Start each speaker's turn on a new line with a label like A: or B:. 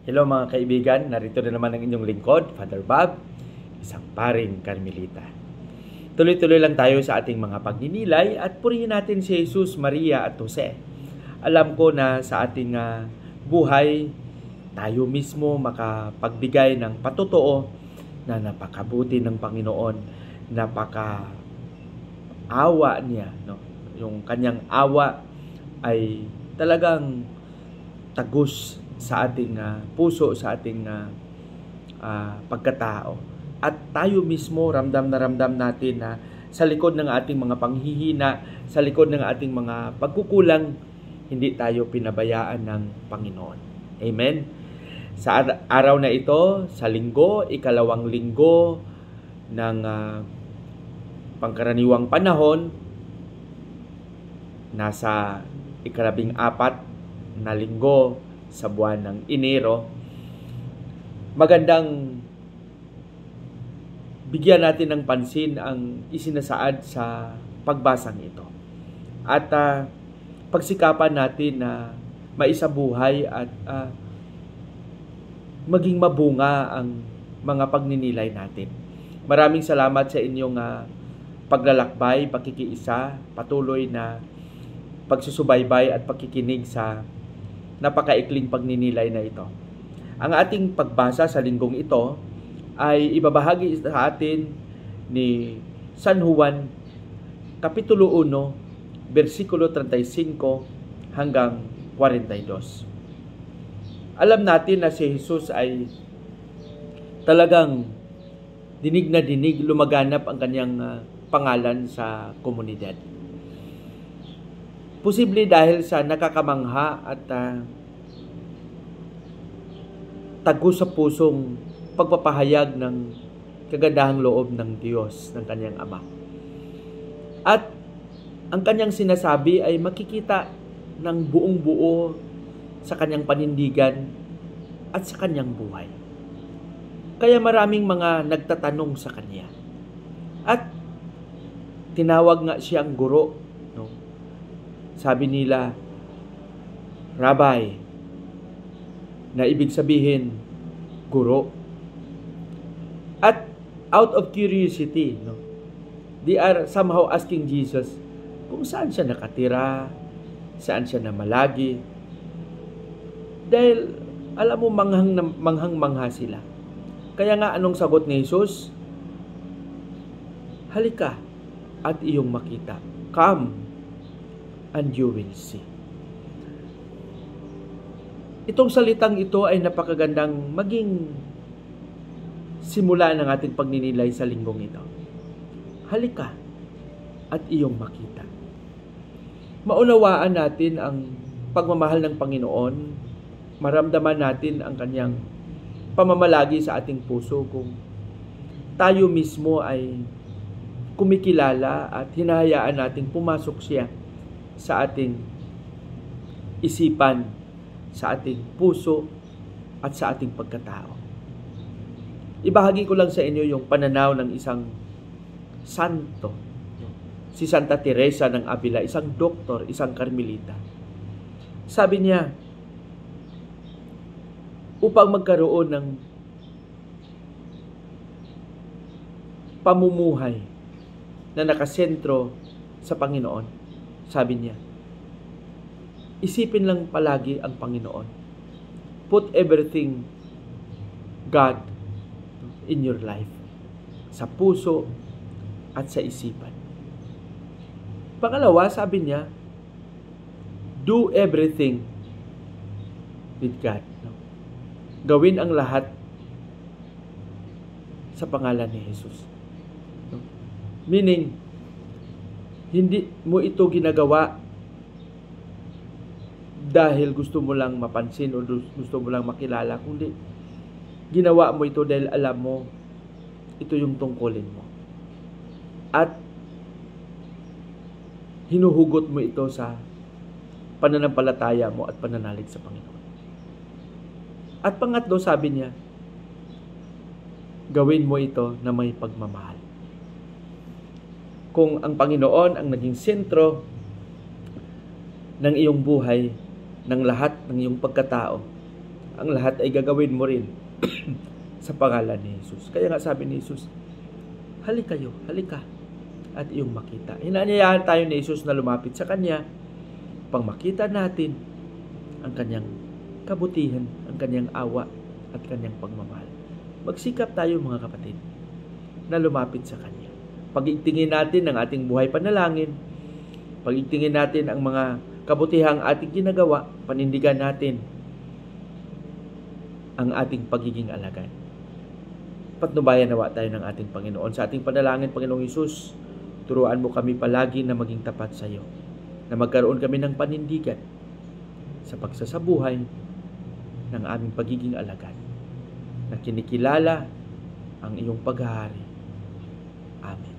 A: Hello mga kaibigan, narito na naman ang inyong lingkod, Father Bob, isang paring Carmelita. Tuloy-tuloy lang tayo sa ating mga pagninilay at purihin natin si Jesus, Maria at Jose. Alam ko na sa ating buhay, tayo mismo makapagbigay ng patotoo na napakabuti ng Panginoon, napaka-awa niya. No? Yung kanyang awa ay talagang tagus sa ating puso, sa ating pagkatao. At tayo mismo, ramdam natin na sa likod ng ating mga panghihina, sa likod ng ating mga pagkukulang, hindi tayo pinabayaan ng Panginoon. Amen? Sa araw na ito, sa linggo, ikalawang linggo ng pangkaraniwang panahon, nasa ika-14 na linggo sa buwan ng Enero, magandang bigyan natin ng pansin ang isinasaad sa pagbasang ito. At pagsikapan natin na maisabuhay at maging mabunga ang mga pagninilay natin. Maraming salamat sa inyong paglalakbay, pakikiisa, patuloy na pagsusubaybay at pakikinig sa napakaikling pagninilay na ito. Ang ating pagbasa sa linggong ito ay ibabahagi sa atin ni San Juan, Kapitulo 1, versikulo 35 hanggang 42. Alam natin na si Jesus ay talagang dinig na dinig, lumaganap ang kanyang pangalan sa komunidad. Posible dahil sa nakakamangha at tagus sa pusong pagpapahayag ng kagandahang loob ng Diyos, ng kanyang Ama. At ang kanyang sinasabi ay makikita ng buong buo sa kanyang panindigan at sa kanyang buhay. Kaya maraming mga nagtatanong sa kanya. At tinawag nga siyang guro. No? Sabi nila, Rabbi, na ibig sabihin, guro. At out of curiosity, no, they are somehow asking Jesus kung saan siya nakatira, saan siya namalagi. Dahil, alam mo, manghang-mangha sila. Kaya nga, anong sagot ni Jesus? Halika at iyong makita. Come and you will see. Itong salitang ito ay napakagandang maging simula ng ating pagninilay sa linggong ito. Halika at iyong makita. Maunawaan natin ang pagmamahal ng Panginoon, maramdaman natin ang kanyang pamamalagi sa ating puso kung tayo mismo ay kumikilala at hinahayaan nating pumasok siya sa ating isipan, sa ating puso, at sa ating pagkatao. Ibahagi ko lang sa inyo yung pananaw ng isang santo, si Santa Teresa ng Avila, isang doktor, isang Carmelita. Sabi niya, upang magkaroon ng pamumuhay na nakasentro sa Panginoon, sabi niya, isipin lang palagi ang Panginoon. Put everything God in your life. Sa puso at sa isipan. Pangalawa, sabi niya, do everything with God. Gawin ang lahat sa pangalan ni Jesus. Meaning, hindi mo ito ginagawa dahil gusto mo lang mapansin o gusto mo lang makilala, kundi ginawa mo ito dahil alam mo ito yung tungkulin mo. At hinuhugot mo ito sa pananampalataya mo at pananalig sa Panginoon. At pangatlo, sabi niya, gawin mo ito na may pagmamahal. Kung ang Panginoon ang naging sentro ng iyong buhay, ng lahat ng iyong pagkatao, ang lahat ay gagawin mo rin sa pangalan ni Jesus. Kaya nga sabi ni Jesus, halika, at iyong makita. Inaanyayahan tayo ni Jesus na lumapit sa Kanya, pang makita natin ang Kanyang kabutihan, ang Kanyang awa, at Kanyang pagmamahal. Magsikap tayo mga kapatid, na lumapit sa Kanya. Pag-itingin natin ang ating buhay panalangin, pag-itingin natin ang mga kabutihang ating ginagawa, panindigan natin ang ating pagiging alagad. Patnubayan nawa tayo ng ating Panginoon. Sa ating panalangin, Panginoong Hesus, turuan mo kami palagi na maging tapat sa iyo, na magkaroon kami ng panindigan sa pagsasabuhay ng aming pagiging alagad, na kinikilala ang iyong paghahari. Amen.